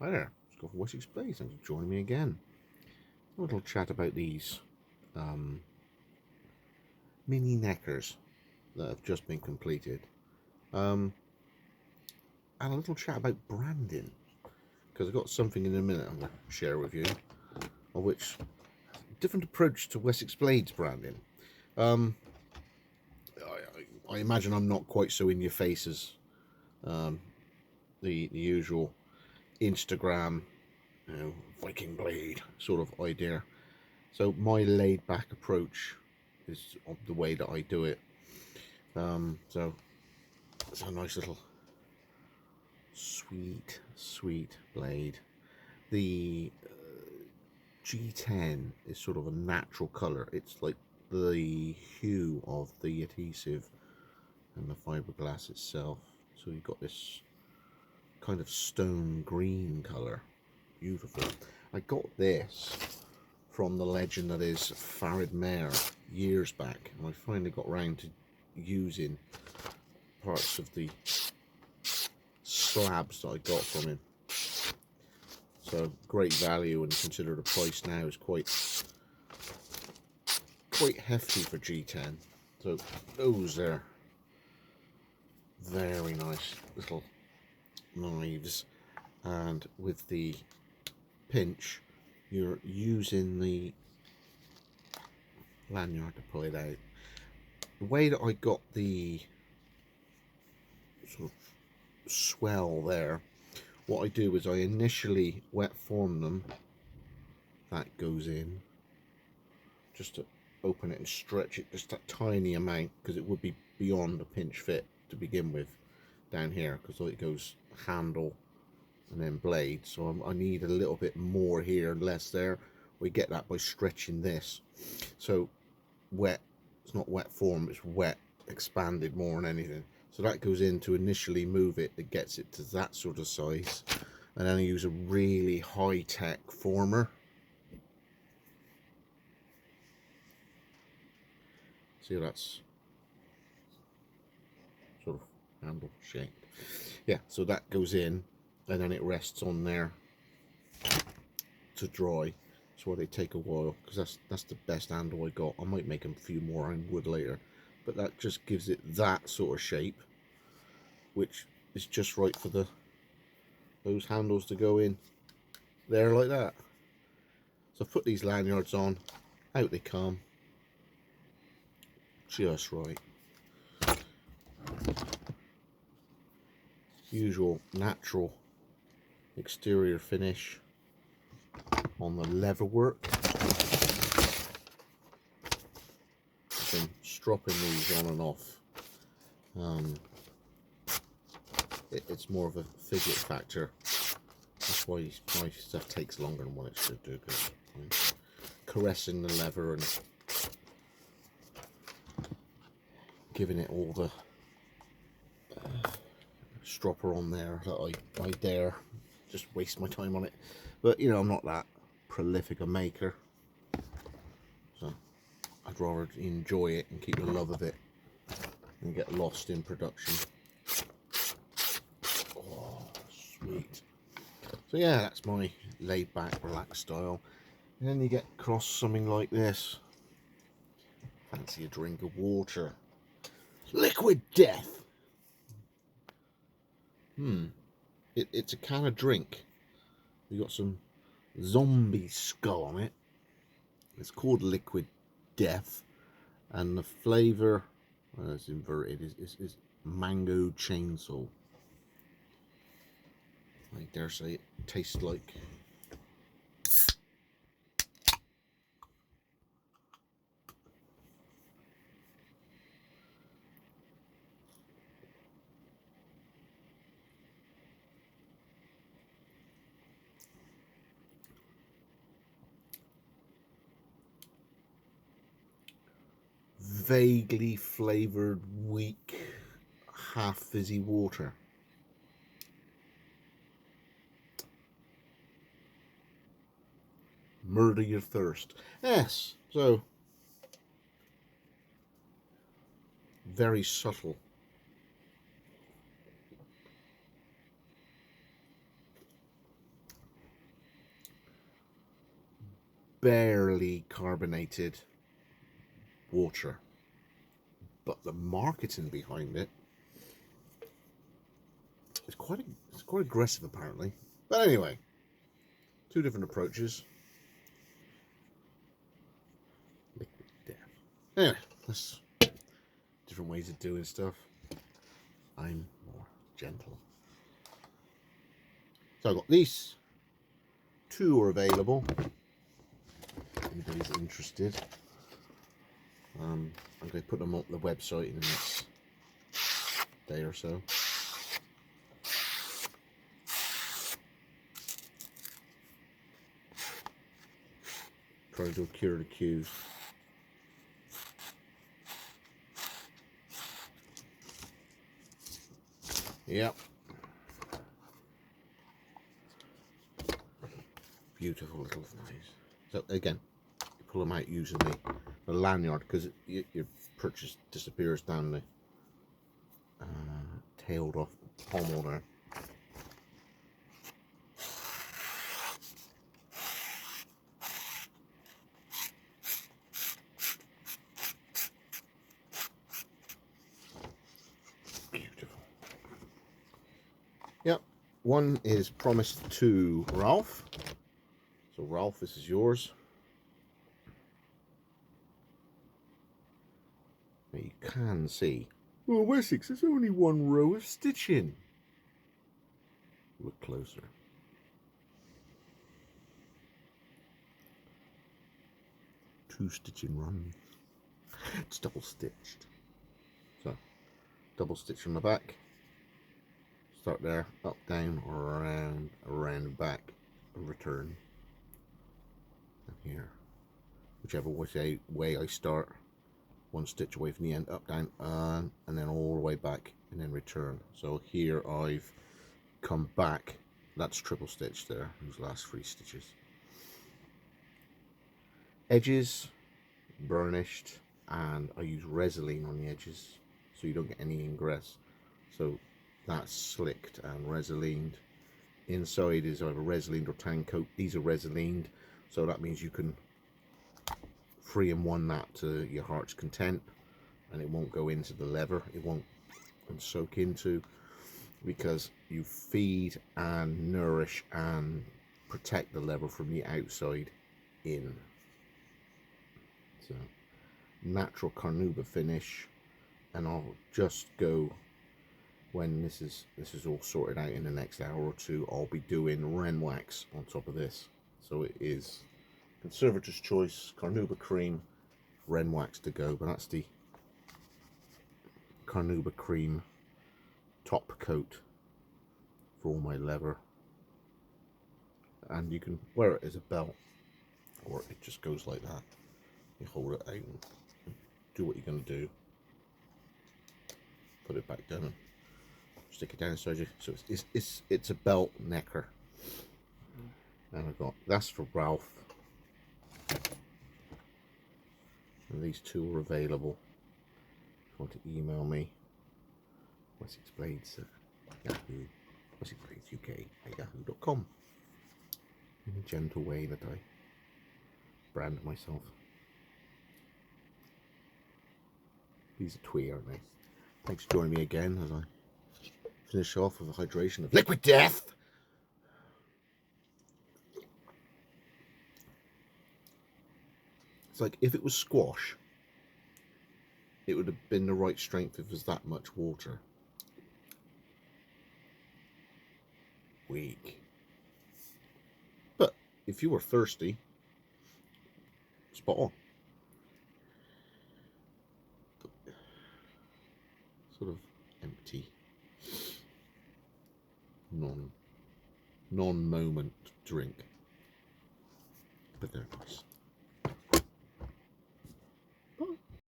Hi there, Scott from Wessex Blades. Thanks for joining me again. A little chat about these mini neckers that have just been completed, and a little chat about branding, because I've got something in a minute I'm going to share with you, of which different approach to Wessex Blades branding. I imagine I'm not quite so in your face as the usual Instagram, Viking blade sort of idea. So my laid back approach is the way that I do it. So it's a nice little sweet blade. The G10 is sort of a natural color. It's like the hue of the adhesive and the fiberglass itself. So you've got this kind of stone green color. Beautiful. I got this from the legend that is Farid Mare years back, and I finally got round to using parts of the slabs that I got from him. So great value, and consider the price now is quite hefty for G10. So those there, very nice little knives, and with the pinch you're using the lanyard to pull it out. The way that I got the sort of swell there, what I do is I initially wet form them. That goes in just to open it and stretch it just a tiny amount, because it would be beyond the pinch fit to begin with down here, because it goes handle and then blade, so I need a little bit more here and less there. We get that by stretching this. So wet, it's not wet form, it's wet expanded more than anything. So that goes in to initially move it, it gets it to that sort of size, and then I use a really high-tech former. See how that's sort of handle shaped. Yeah, so that goes in and then it rests on there to dry. That's why they take a while, because that's the best handle I got. I might make a few more in wood later, but that just gives it that sort of shape, which is just right for those handles to go in there like that. So I've put these lanyards on, out they come, just right. Usual natural exterior finish on the leather work. I've been stropping these on and off. It's more of a fidget factor. That's why my stuff takes longer than what it should do, because I'm caressing the leather and giving it all the stropper on there that I dare just waste my time on it. But you know, I'm not that prolific a maker, so I'd rather enjoy it and keep the love of it and get lost in production. Oh, sweet. So yeah, that's my laid back, relaxed style. And then you get across something like this. Fancy a drink of water. Liquid death. It's a can of drink. You got some zombie skull on it. It's called Liquid Death, and the flavour, it's inverted, is mango chainsaw. I dare say it tastes like vaguely flavoured, weak, half fizzy water. Murder your thirst. Yes, so very subtle. barely carbonated water, but the marketing behind it is quite aggressive apparently. But anyway, two different approaches. Liquid death. Anyway, that's different ways of doing stuff. I'm more gentle. So I've got these two are available. Anybody's interested. I'm going to put them up the website in the next day or so. Try to do a cure the cues. Yep. Beautiful little flies. So again, you pull them out using the lanyard because your purchase disappears down the tailed off pommel there. Beautiful. Yep. One is promised to Ralph. So Ralph, this is yours. Now you can see, oh Wessex, there's only one row of stitching. Look closer. Two stitching runs. It's double stitched. So double stitch on the back. Start there, up, down, around, back, and return. And here, whichever way I start, one stitch away from the end, up, down, and then all the way back, and then return. So here I've come back. That's triple stitch there. Those last 3 stitches. Edges burnished, and I use Resolene on the edges, so you don't get any ingress. So that's slicked and Resolened. Inside is either Resolened or tan coat. These are Resolened, so that means you can 3-in-1 that to your heart's content, and it won't go into the leather. It won't soak into, because you feed and nourish and protect the leather from the outside in. So natural carnauba finish, and I'll just go when this is all sorted out in the next hour or two. I'll be doing Wren wax on top of this, so it is conservator's choice carnauba cream, Wren wax to go. But that's the carnauba cream top coat for all my leather, and you can wear it as a belt, or it just goes like that. You hold it out and do what you're going to do. Put it back down and stick it down inside you. So it's a belt necker. And I've got, that's for Ralph. And these two are available. If you want to email me, Wessex Blades Yahoo, Wessex Blades UK at yahoo.com. In a gentle way that I brand myself. These are twee, aren't they? Thanks for joining me again as I finish off with a hydration of Liquid Death. It's like if it was squash, it would have been the right strength if it was that much water. Weak. But if you were thirsty, spot on. Sort of empty, non-moment drink, but they're nice.